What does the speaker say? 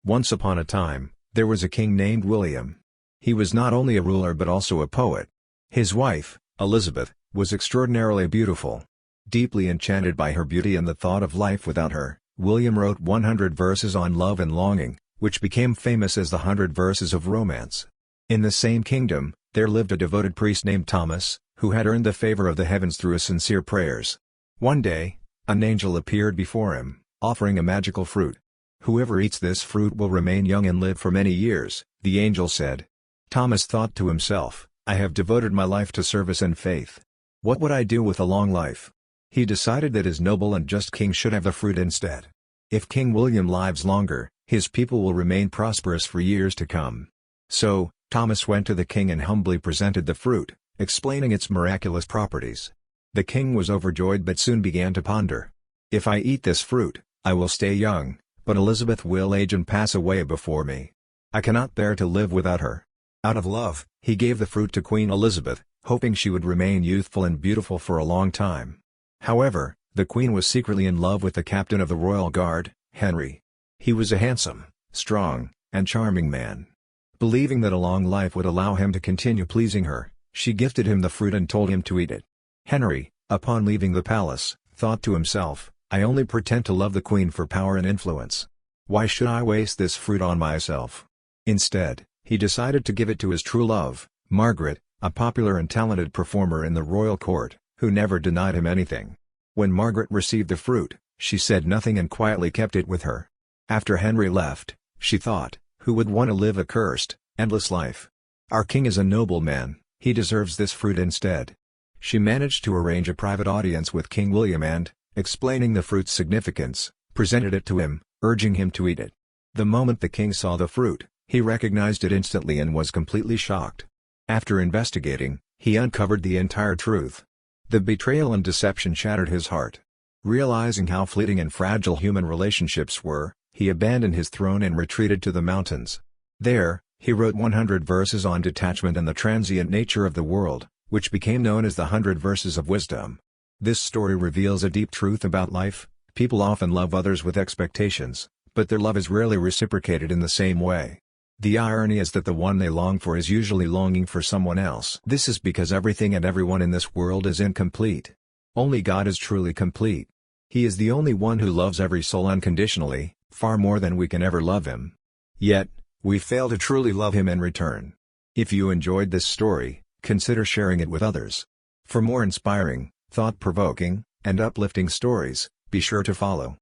Once upon a time, there was a king named William. He was not only a ruler but also a poet. His wife, Elizabeth, was extraordinarily beautiful. Deeply enchanted by her beauty and the thought of life without her, William wrote 100 verses on love and longing, which became famous as the 100 Verses of Romance. In the same kingdom, there lived a devoted priest named Thomas, who had earned the favor of the heavens through his sincere prayers. One day, an angel appeared before him, offering a magical fruit. "Whoever eats this fruit will remain young and live for many years," the angel said. Thomas thought to himself, "I have devoted my life to service and faith. What would I do with a long life?" He decided that his noble and just king should have the fruit instead. If King William lives longer, his people will remain prosperous for years to come. So, Thomas went to the king and humbly presented the fruit, explaining its miraculous properties. The king was overjoyed but soon began to ponder. "If I eat this fruit, I will stay young, but Elizabeth will age and pass away before me. I cannot bear to live without her." Out of love, he gave the fruit to Queen Elizabeth, hoping she would remain youthful and beautiful for a long time. However, the queen was secretly in love with the captain of the royal guard, Henry. He was a handsome, strong, and charming man. Believing that a long life would allow him to continue pleasing her, she gifted him the fruit and told him to eat it. Henry, upon leaving the palace, thought to himself, "I only pretend to love the queen for power and influence. Why should I waste this fruit on myself?" Instead, he decided to give it to his true love, Margaret, a popular and talented performer in the royal court, who never denied him anything. When Margaret received the fruit, she said nothing and quietly kept it with her. After Henry left, she thought, "Who would want to live a cursed, endless life? Our king is a noble man, he deserves this fruit instead." She managed to arrange a private audience with King William and, explaining the fruit's significance, presented it to him, urging him to eat it. The moment the king saw the fruit, he recognized it instantly and was completely shocked. After investigating, he uncovered the entire truth. The betrayal and deception shattered his heart. Realizing how fleeting and fragile human relationships were, he abandoned his throne and retreated to the mountains. There, he wrote 100 verses on detachment and the transient nature of the world, which became known as the 100 Verses of Wisdom. This story reveals a deep truth about life. People often love others with expectations, but their love is rarely reciprocated in the same way. The irony is that the one they long for is usually longing for someone else. This is because everything and everyone in this world is incomplete. Only God is truly complete. He is the only one who loves every soul unconditionally, far more than we can ever love him. Yet, we fail to truly love him in return. If you enjoyed this story, consider sharing it with others. For more inspiring, thought-provoking, and uplifting stories, be sure to follow